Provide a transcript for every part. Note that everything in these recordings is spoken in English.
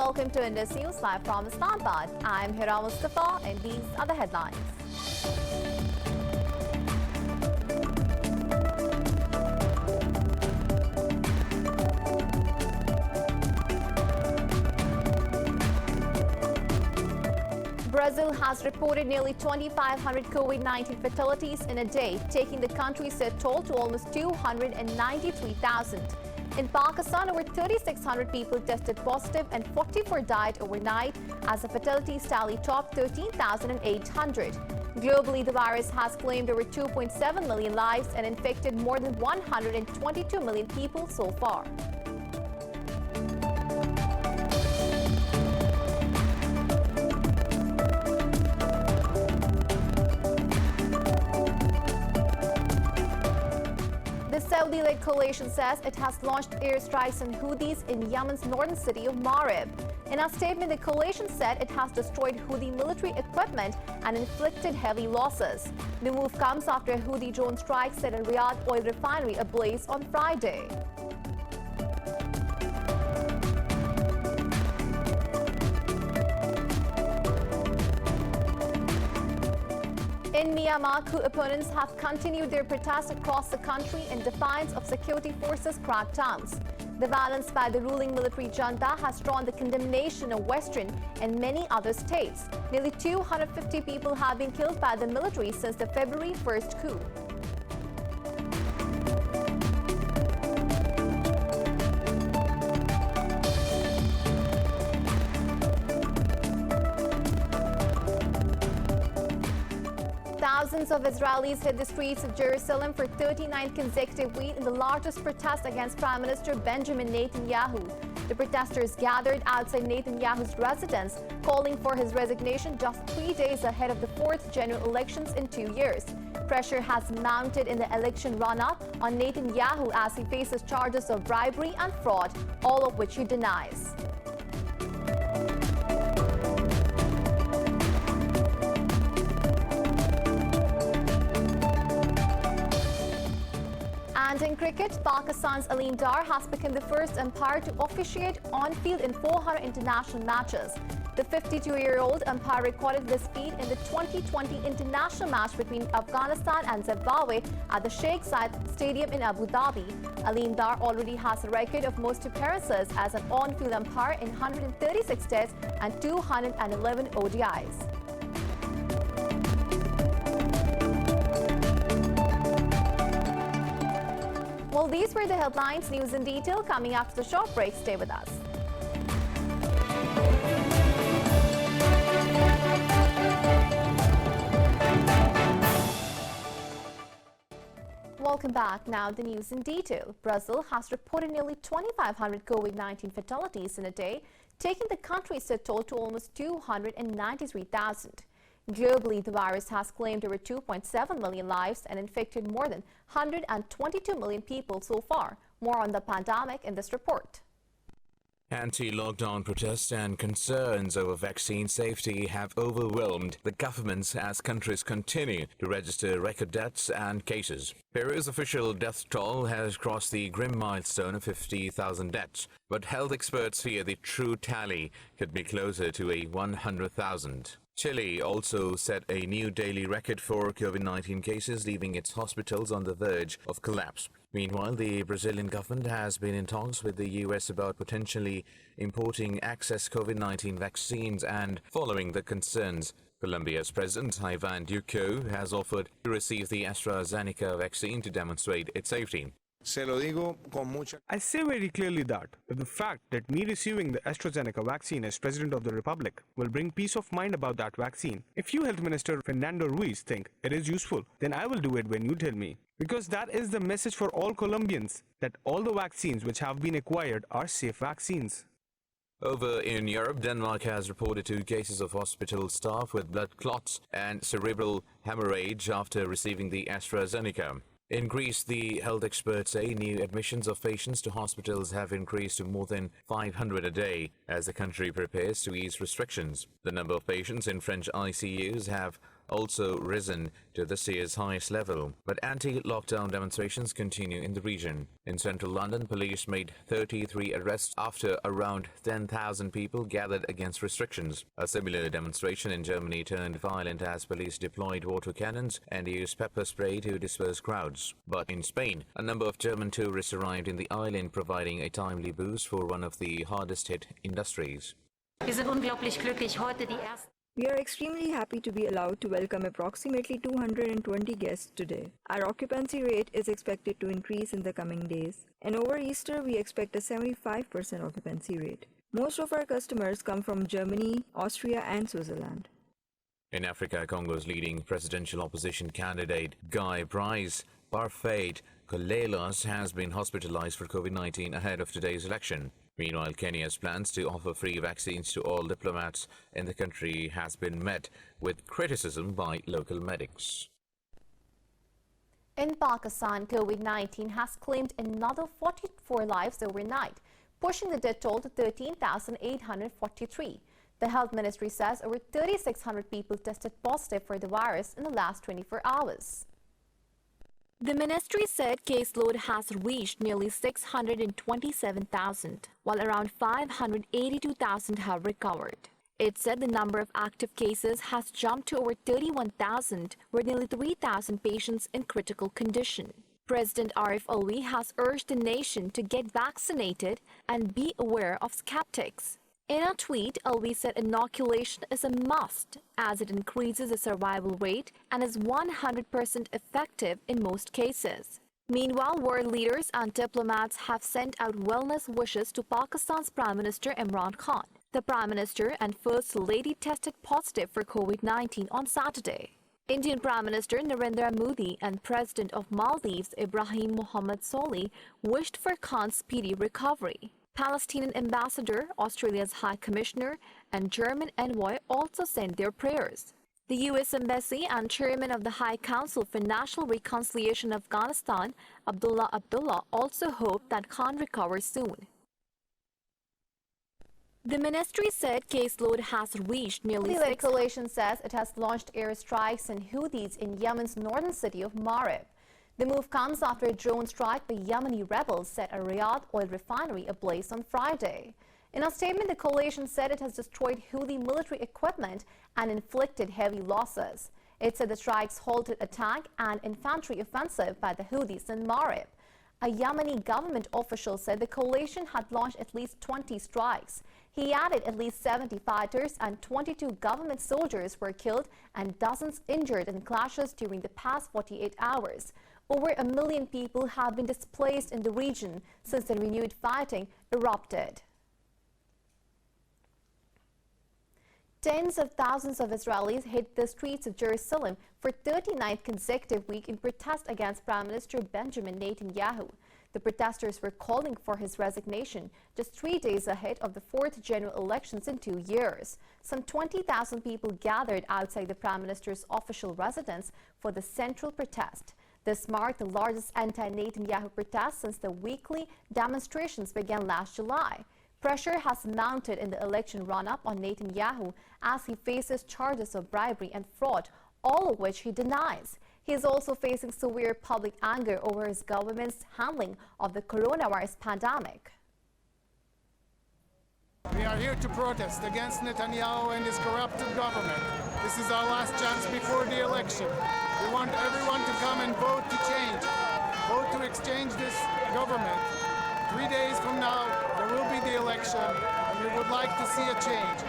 welcome to Indus News live from Islamabad. I'm Hira Mustafa and these are the headlines. Brazil has reported nearly 2,500 COVID-19 fatalities in a day, taking the country's toll to almost 293,000. In Pakistan, over 3,600 people tested positive and 44 died overnight as the fatalities tally topped 13,800. Globally, the virus has claimed over 2.7 million lives and infected more than 122 million people so far. The Saudi-led coalition says it has launched airstrikes on Houthis in Yemen's northern city of MARIB. In a statement, the coalition said it has destroyed Houthi military equipment and inflicted heavy losses. The move comes after a Houthi drone strike set a Riyadh oil refinery ablaze on Friday. In Myanmar, coup opponents have continued their protests across the country in defiance of security forces' crackdowns. The violence by the ruling military junta has drawn the condemnation of Western and many other states. Nearly 250 people have been killed by the military since the February 1st coup. Thousands of Israelis hit the streets of Jerusalem for 39 consecutive weeks in the largest protest against Prime Minister Benjamin Netanyahu. The protesters gathered outside Netanyahu's residence, calling for his resignation just 3 days ahead of the fourth general elections in 2 years. Pressure has mounted in the election run-up on Netanyahu as he faces charges of bribery and fraud, all of which he denies. And in cricket, Pakistan's Aleem Dar has become the first umpire to officiate on-field in 400 international matches. The 52-year-old umpire recorded this feat in the 2020 international match between Afghanistan and Zimbabwe at the Sheikh Zayed Stadium in Abu Dhabi. Aleem Dar already has a record of most appearances as an on-field umpire in 136 tests and 211 ODIs. Well, these were the headlines. News in detail coming after the short break. Stay with us. Welcome back. Now the news in detail. Brazil has reported nearly 2,500 COVID-19 fatalities in a day, taking the country's toll to almost 293,000. Globally, the virus has claimed over 2.7 million lives and infected more than 122 million people so far. More on the pandemic in this report. Anti-lockdown protests and concerns over vaccine safety have overwhelmed the governments as countries continue to register record deaths and cases. Peru's official death toll has crossed the grim milestone of 50,000 deaths, but health experts fear the true tally could be closer to 100,000. Chile also set a new daily record for COVID-19 cases, leaving its hospitals on the verge of collapse. Meanwhile, the Brazilian government has been in talks with the US about potentially importing excess COVID-19 vaccines, and following the concerns, Colombia's President Ivan Duque has offered to receive the AstraZeneca vaccine to demonstrate its safety. I say very clearly that the fact that me receiving the AstraZeneca vaccine as President of the Republic will bring peace of mind about that vaccine. If you, Health Minister Fernando Ruiz, think it is useful, then I will do it when you tell me. Because that is the message for all Colombians, that all the vaccines which have been acquired are safe vaccines. Over in Europe, Denmark has reported 2 cases of hospital staff with blood clots and cerebral hemorrhage after receiving the AstraZeneca. In Greece, the health experts say new admissions of patients to hospitals have increased to more than 500 a day as the country prepares to ease restrictions. The number of patients in French ICUs have also risen to this year's highest level, but anti-lockdown demonstrations continue in the region. In central London, police made 33 arrests after around 10,000 people gathered against restrictions. A similar demonstration in Germany turned violent as police deployed water cannons and used pepper spray to disperse crowds. But in Spain, a number of German tourists arrived in the island, providing a timely boost for one of the hardest-hit industries. Wir sind unglaublich glücklich, heute die ersten. We are extremely happy to be allowed to welcome approximately 220 guests today. Our occupancy rate is expected to increase in the coming days, and over Easter we expect a 75% occupancy rate. Most of our customers come from Germany, Austria and Switzerland. In Africa, Congo's leading presidential opposition candidate, Guy Brice Parfait Kolelos, has been hospitalized for COVID-19 ahead of today's election. Meanwhile, Kenya's plans to offer free vaccines to all diplomats in the country has been met with criticism by local medics. In Pakistan, COVID-19 has claimed another 44 lives overnight, pushing the death toll to 13,843. The health ministry says over 3,600 people tested positive for the virus in the last 24 hours. The ministry said caseload has reached nearly 627,000, while around 582,000 have recovered. It said the number of active cases has jumped to over 31,000, with nearly 3,000 patients in critical condition. President Arif Alvi has urged the nation to get vaccinated and be aware of skeptics. In a tweet, Alvi said inoculation is a must as it increases the survival rate and is 100% effective in most cases. Meanwhile, world leaders and diplomats have sent out wellness wishes to Pakistan's Prime Minister Imran Khan. The Prime Minister and First Lady tested positive for COVID-19 on Saturday. Indian Prime Minister Narendra Modi and President of Maldives Ibrahim Mohammed Solih wished for Khan's speedy recovery. Palestinian ambassador, Australia's High Commissioner, and German envoy also sent their prayers. The U.S. Embassy and Chairman of the High Council for National Reconciliation Afghanistan, Abdullah Abdullah, also hope that Khan recovers soon. The ministry said caseload has reached nearly The coalition says it has launched airstrikes and Houthis in Yemen's northern city of MARIB. The move comes after a drone strike by Yemeni rebels set a Riyadh oil refinery ablaze on Friday. In a statement, the coalition said it has destroyed Houthi military equipment and inflicted heavy losses. It said the strikes halted a tank and infantry offensive by the Houthis in MARIB. A Yemeni government official said the coalition had launched at least 20 strikes. He added at least 70 fighters and 22 government soldiers were killed and dozens injured in clashes during the past 48 hours. Over 1 million people have been displaced in the region since the renewed fighting erupted. Tens of thousands of Israelis hit the streets of Jerusalem for 39th consecutive week in protest against Prime Minister Benjamin Netanyahu. The protesters were calling for his resignation just 3 days ahead of the fourth general elections in 2 years. Some 20,000 people gathered outside the Prime Minister's official residence for the central protest. This marked the largest anti-Netanyahu protest since the weekly demonstrations began last July. Pressure has mounted in the election run-up on Netanyahu as he faces charges of bribery and fraud, all of which he denies. He is also facing severe public anger over his government's handling of the coronavirus pandemic. We are here to protest against Netanyahu and his corrupted government. This is our last chance before the election. We want everyone to come and vote to change. Vote to exchange this government. 3 days from now, there will be the election, and we would like to see a change.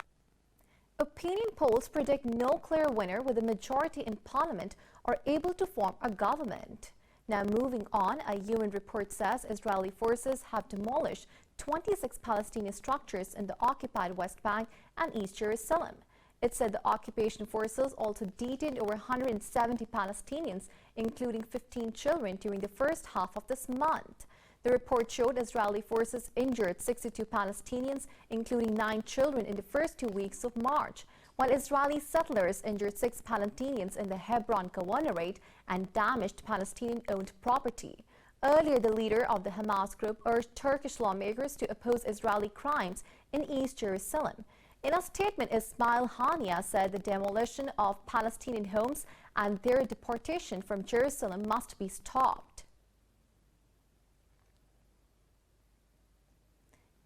Opinion polls predict no clear winner with a majority in parliament are able to form a government. Now moving on, a UN report says Israeli forces have demolished 26 Palestinian structures in the occupied West Bank and East Jerusalem. It said the occupation forces also detained over 170 Palestinians, including 15 children, during the first half of this month. The report showed Israeli forces injured 62 Palestinians, including 9 children, in the first 2 weeks of March, while Israeli settlers injured 6 Palestinians in the Hebron Governorate and damaged Palestinian-owned property. Earlier, the leader of the Hamas group urged Turkish lawmakers to oppose Israeli crimes in East Jerusalem. In a statement, Ismail Haniyeh said the demolition of Palestinian homes and their deportation from Jerusalem must be stopped.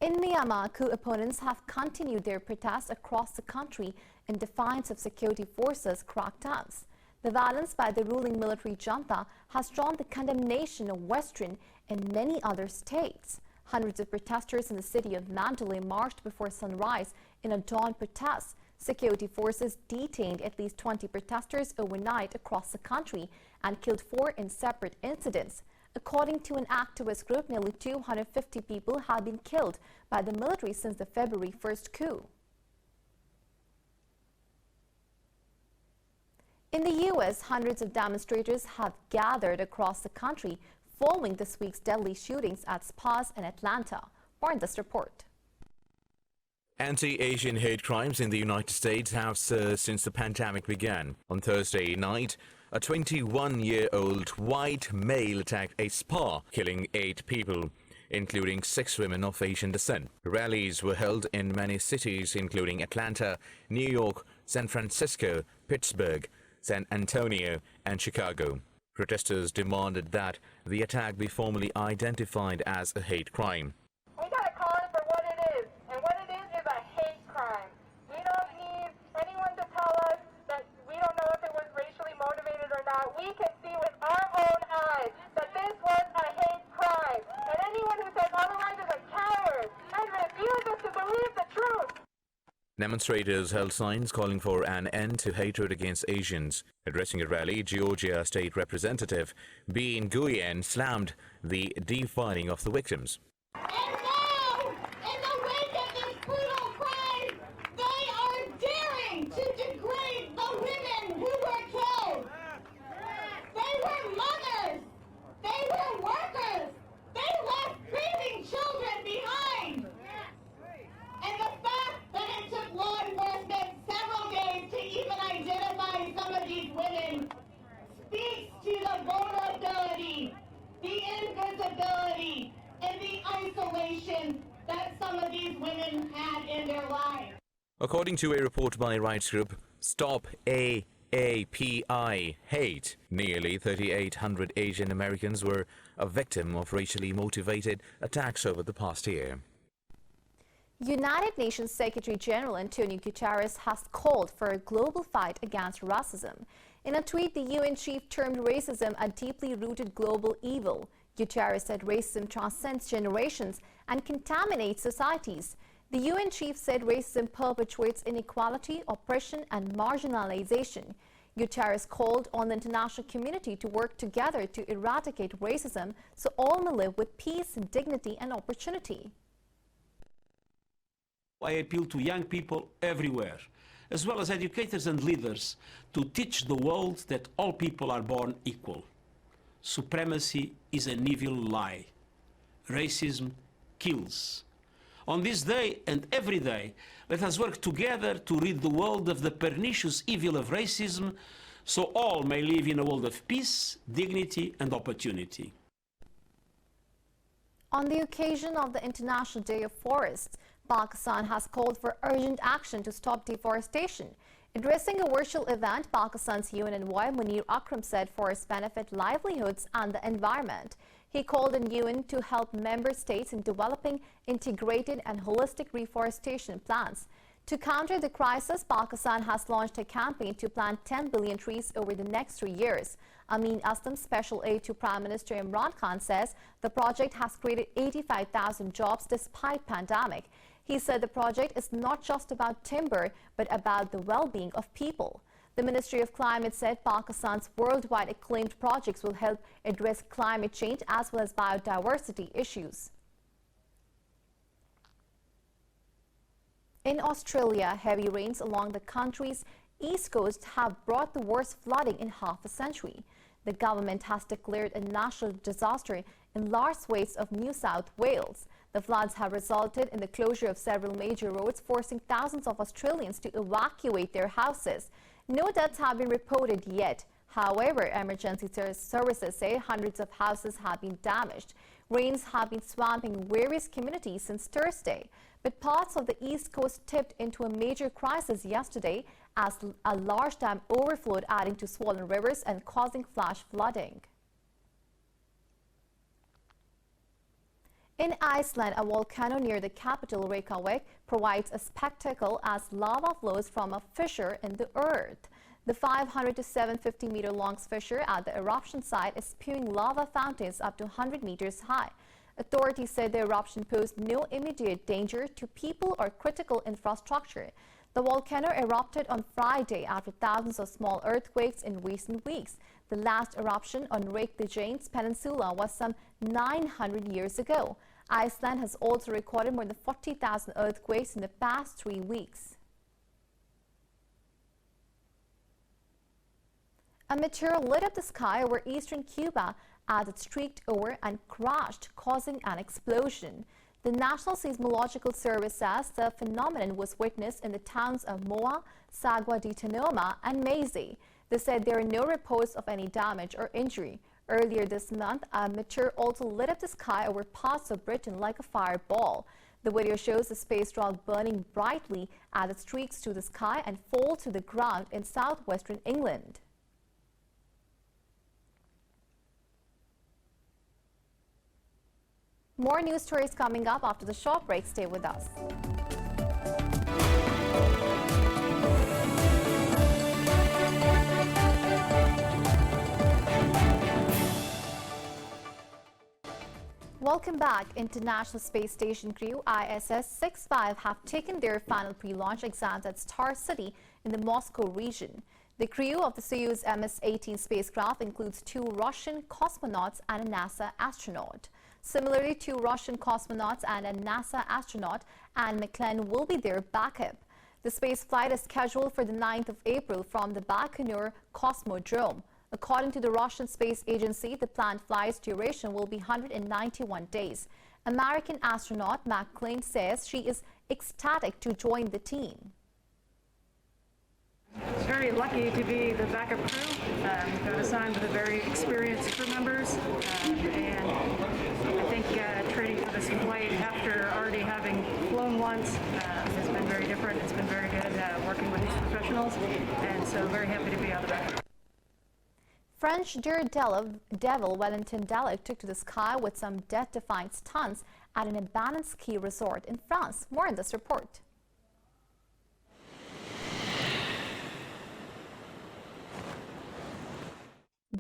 In Myanmar, coup opponents have continued their protests across the country in defiance of security forces' crackdowns. The violence by the ruling military junta has drawn the condemnation of Western and many other states. Hundreds of protesters in the city of Mandalay marched before sunrise in a dawn protest. Security forces detained at least 20 protesters overnight across the country and killed 4 in separate incidents. According to an activist group, nearly 250 people have been killed by the military since the February 1st coup. In the U.S., hundreds of demonstrators have gathered across the country following this week's deadly shootings at spas in Atlanta. More in this report. Anti-Asian hate crimes in the United States have surged since the pandemic began. On Thursday night, a 21-year-old white male attacked a spa, killing 8 people, including 6 women of Asian descent. Rallies were held in many cities, including Atlanta, New York, San Francisco, Pittsburgh, San Antonio, and Chicago. Protesters demanded that the attack be formally identified as a hate crime. We gotta call it for what it is, and what it is a hate crime. We don't need anyone to tell us that we don't know if it was racially motivated or not. We can see with our own eyes that this was a hate crime. And anyone who says otherwise is a coward and refuses to believe the truth. Demonstrators held signs calling for an end to hatred against Asians. Addressing a rally, Georgia State Representative Bean Nguyen slammed the defining of the victims. And now, in the wake of this brutal crime, they are daring to degrade the women who were killed. They were mothers. They were workers. They left grieving children behind. And the fact that it took law enforcement several days to even identify some of these women speaks to the vulnerability, the invisibility, and the isolation that some of these women had in their lives. According to a report by rights group Stop AAPI Hate, nearly 3,800 Asian Americans were a victim of racially motivated attacks over the past year. United Nations Secretary General Antonio Guterres has called for a global fight against racism. In a tweet, the UN chief termed racism a deeply rooted global evil. Guterres said racism transcends generations and contaminates societies. The UN chief said racism perpetuates inequality, oppression, and marginalization. Guterres called on the international community to work together to eradicate racism so all may live with peace, dignity, and opportunity. I appeal to young people everywhere, as well as educators and leaders, to teach the world that all people are born equal. Supremacy is an evil lie. Racism kills. On this day and every day, let us work together to rid the world of the pernicious evil of racism, so all may live in a world of peace, dignity, and opportunity. On the occasion of the International Day of Forests, Pakistan has called for urgent action to stop deforestation. Addressing a virtual event, Pakistan's UN envoy Munir Akram said forests benefit livelihoods and the environment. He called on UN to help member states in developing integrated and holistic reforestation plans. To counter the crisis, Pakistan has launched a campaign to plant 10 billion trees over the next 3 years. Amin Aslam's special aide to Prime Minister Imran Khan says the project has created 85,000 jobs despite pandemic. He said the project is not just about timber, but about the well-being of people. The Ministry of Climate said Pakistan's worldwide acclaimed projects will help address climate change as well as biodiversity issues. In Australia, heavy rains along the country's east coast have brought the worst flooding in half a century. The government has declared a national disaster in large swathes of New South Wales. The floods have resulted in the closure of several major roads, forcing thousands of Australians to evacuate their houses. No deaths have been reported yet. However, emergency services say hundreds of houses have been damaged. Rains have been swamping various communities since Thursday, but parts of the East Coast tipped into a major crisis yesterday as a large dam overflowed, adding to swollen rivers and causing flash flooding. In Iceland, a volcano near the capital Reykjavik provides a spectacle as lava flows from a fissure in the earth. The 500 to 750 meter long fissure at the eruption site is spewing lava fountains up to 100 meters high. Authorities said the eruption posed no immediate danger to people or critical infrastructure. The volcano erupted on Friday after thousands of small earthquakes in recent weeks. The last eruption on Reykjavik's peninsula was some 900 years ago. Iceland has also recorded more than 40,000 earthquakes in the past 3 weeks. A meteor lit up the sky over eastern Cuba as it streaked over and crashed, causing an explosion. The National Seismological Service says the phenomenon was witnessed in the towns of Moa, Sagua de Tanoma, and Maze. They said there are no reports of any damage or injury. Earlier this month, a meteor also lit up the sky over parts of Britain like a fireball. The video shows the space rock burning brightly as it streaks through the sky and falls to the ground in southwestern England. More news stories coming up after the short break. Stay with us. Welcome back. International Space Station crew ISS-65 have taken their final pre-launch exams at Star City in the Moscow region. The crew of the Soyuz MS-18 spacecraft includes 2 Russian cosmonauts and a NASA astronaut. Similarly, 2 Russian cosmonauts and a NASA astronaut, Anne McClennan, will be their backup. The space flight is scheduled for the 9th of April from the Baikonur Cosmodrome. According to the Russian Space Agency, the planned flight's duration will be 191 days. American astronaut McClennan says she is ecstatic to join the team. Very lucky to be the backup crew. Got assigned with a very experienced crew members, and I think training for this flight after already having flown once has been very different. It's been very good working with these professionals, and so very happy to be on the backup. French daredevil Valentin Delac took to the sky with some death-defying stunts at an abandoned ski resort in France. More in this report.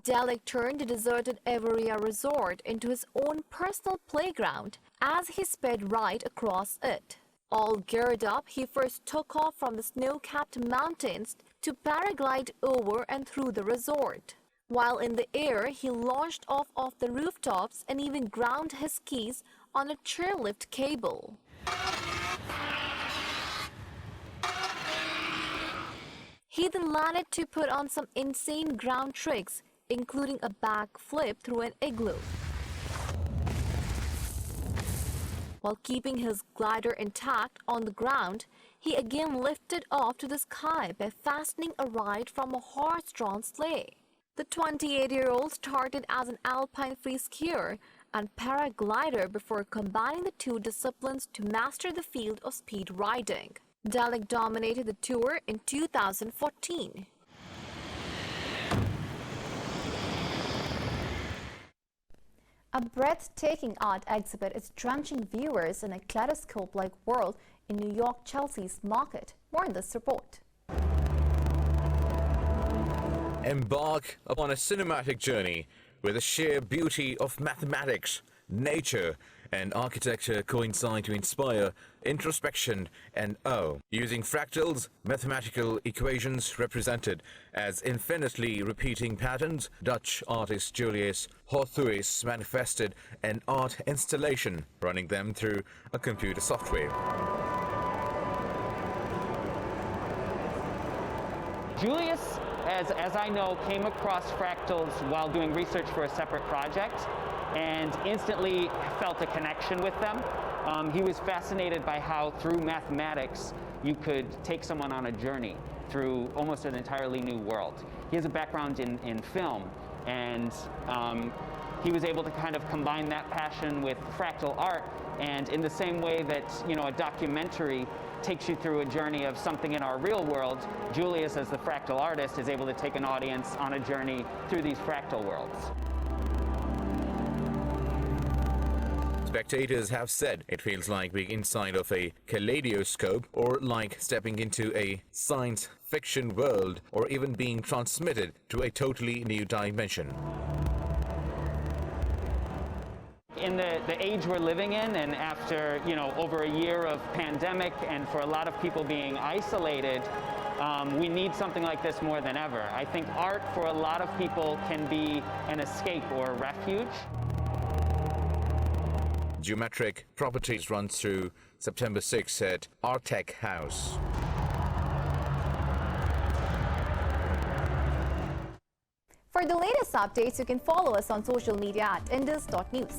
Delac turned the deserted Evoria resort into his own personal playground as he sped right across it. All geared up, he first took off from the snow-capped mountains to paraglide over and through the resort. While in the air, he launched off the rooftops and even ground his skis on a chairlift cable. He then landed to put on some insane ground tricks, including a backflip through an igloo. While keeping his glider intact on the ground, he again lifted off to the sky by fastening a ride from a horse-drawn sleigh. The 28-year-old started as an alpine free skier and paraglider before combining the 2 disciplines to master the field of speed riding. Delac dominated the tour in 2014. A breathtaking art exhibit is drenching viewers in a kaleidoscope-like world in New York Chelsea's market. More in this report. Embark upon a cinematic journey where the sheer beauty of mathematics, nature, and architecture coincide to inspire introspection and awe. Using fractals, mathematical equations represented as infinitely repeating patterns, Dutch artist Julius HOUTHIS manifested an art installation, running them through a computer software. Julius, as I know, came across fractals while doing research for a separate project and instantly felt a connection with them. He was fascinated by how through mathematics you could take someone on a journey through almost an entirely new world. He has a background in film, and he was able to kind of combine that passion with fractal art, and in the same way that, you know, a documentary takes you through a journey of something in our real world, Julius, as the fractal artist, is able to take an audience on a journey through these fractal worlds. Spectators have said it feels like being inside of a kaleidoscope, or like stepping into a science fiction world, or even being transmitted to a totally new dimension. In the age we're living in, and after, you know, over a year of pandemic, and for a lot of people being isolated, we need something like this more than ever. I think art for a lot of people can be an escape or a refuge. Geometric Properties runs through September 6 at Artec House. For the latest updates, you can follow us on social media at indus.news.